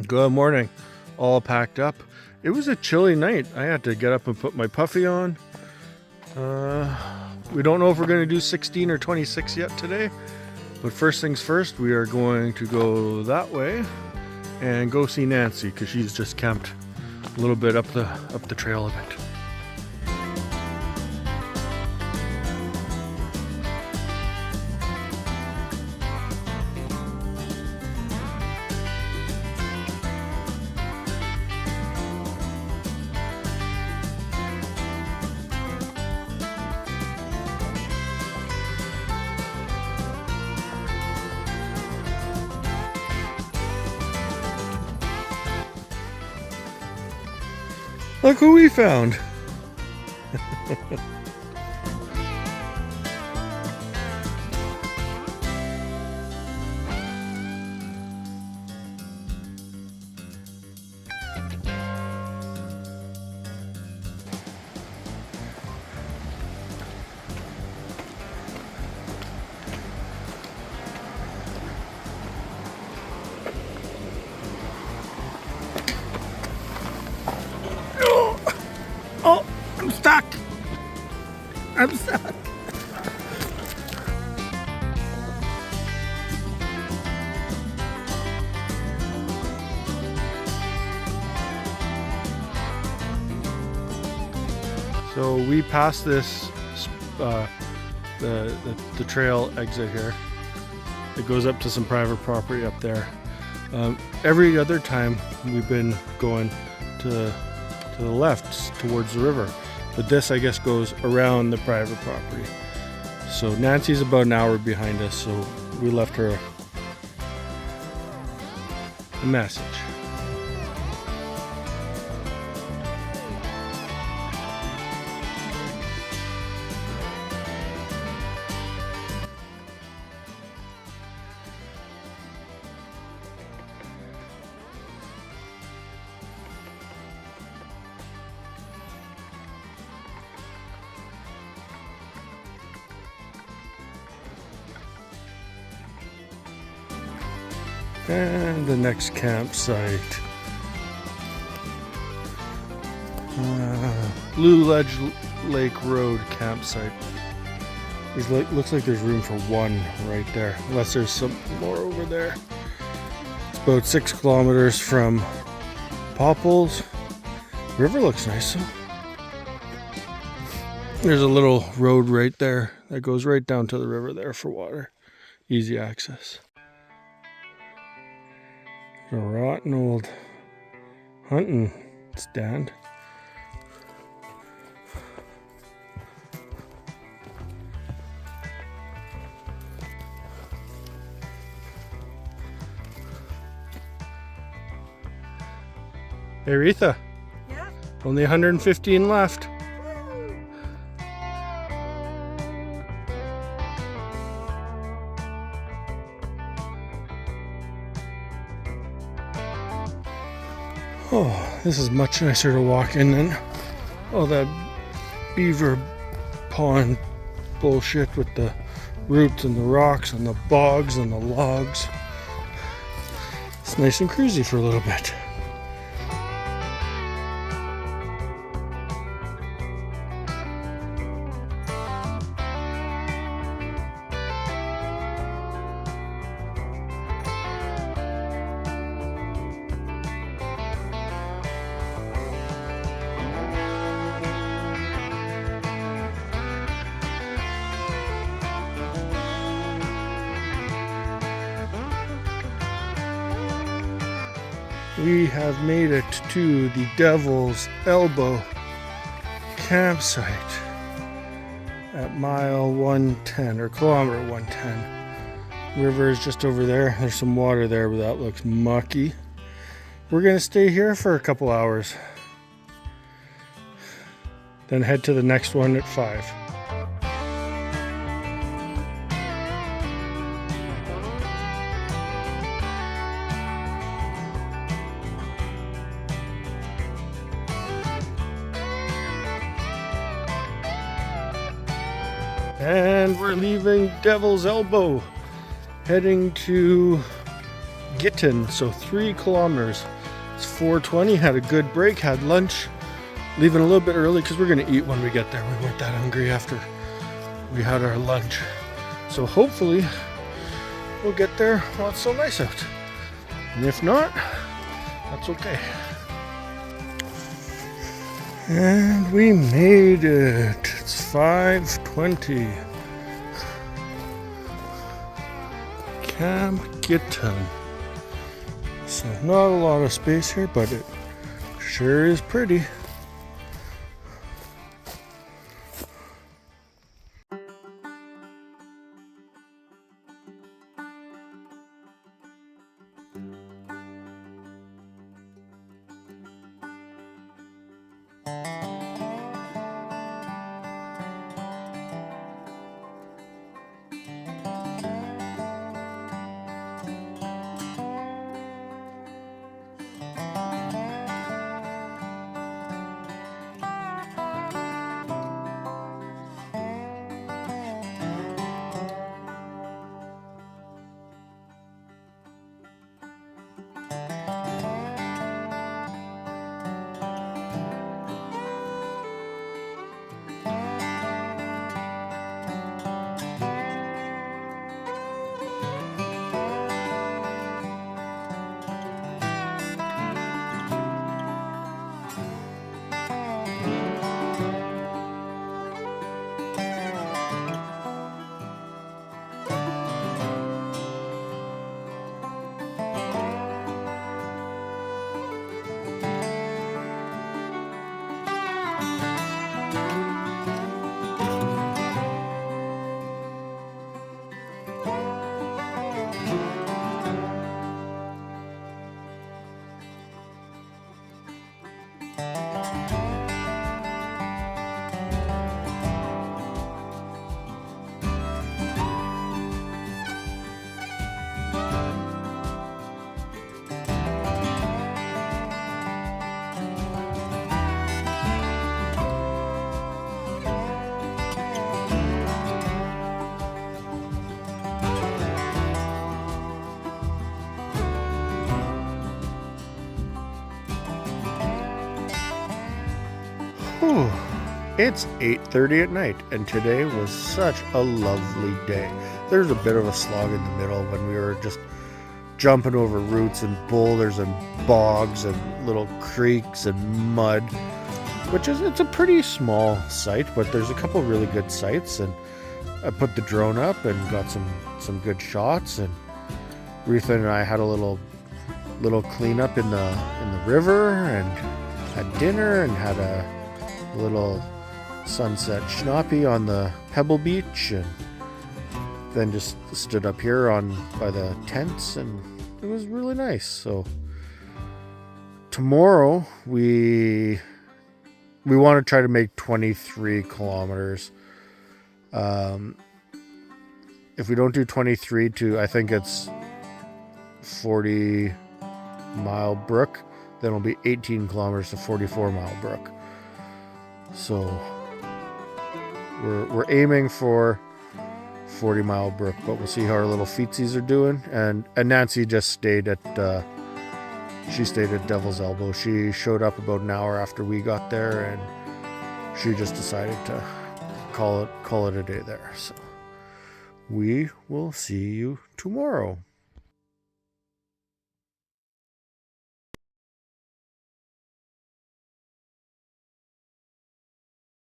Good morning. All packed up. It was a chilly night. I had to get up and put my puffy on. We don't know if we're going to do 16 or 26 yet today. But first things first, we are going to go that way and go see Nancy because she's just camped a little bit up the trail a bit. Look who we found. Oh, I'm stuck. I'm stuck. So we passed this the trail exit here. It goes up to some private property up there. Every other time we've been going to the left towards the river, but this I guess goes around the private property. So Nancy's about an hour behind us, so we left her a message. And the next campsite, Blue Ledge Lake Road campsite. Looks like there's room for one right there, unless there's some more over there. It's about 6 kilometers from Popple's. River looks nice though. There's a little road right there that goes right down to the river there for water. Easy access. A rotten old hunting stand. Hey Retha. Yeah? Only 115 left. Oh, this is much nicer to walk in than all that beaver pond bullshit with the roots and the rocks and the bogs and the logs. It's nice and cruisy for a little bit. We have made it to the Devil's Elbow campsite at mile 110 or kilometer 110. River is just over there. There's some water there, but that looks mucky. We're gonna stay here for a couple hours, then head to the next one at 5. And we're leaving Devil's Elbow, heading to Gigtun, so 3 kilometers. It's 4:20, had a good break, had lunch, leaving a little bit early because we're going to eat when we get there. We weren't that hungry after we had our lunch. So hopefully we'll get there while it's so nice out. And if not, that's okay. And we made it. It's 5:20. Camp Gigtun. So not a lot of space here, but it sure is pretty. Whew. It's 8:30 at night, and today was such a lovely day. There's a bit of a slog in the middle when we were just jumping over roots and boulders and bogs and little creeks and mud, it's a pretty small site, but there's a couple really good sites, and I put the drone up and got some good shots, and Retha and I had a little cleanup in the river and had dinner and had a little sunset schnappy on the Pebble Beach, and then just stood up here by the tents, and it was really nice. So tomorrow we want to try to make 23 kilometers. If we don't do 23 to, I think it's 40 Mile Brook, then it'll be 18 kilometers to 44 Mile Brook. So we're aiming for 40 Mile Brook, but we'll see how our little feetsies are doing. And Nancy just stayed at Devil's Elbow. She showed up about an hour after we got there, and she just decided to call it a day there. So we will see you tomorrow.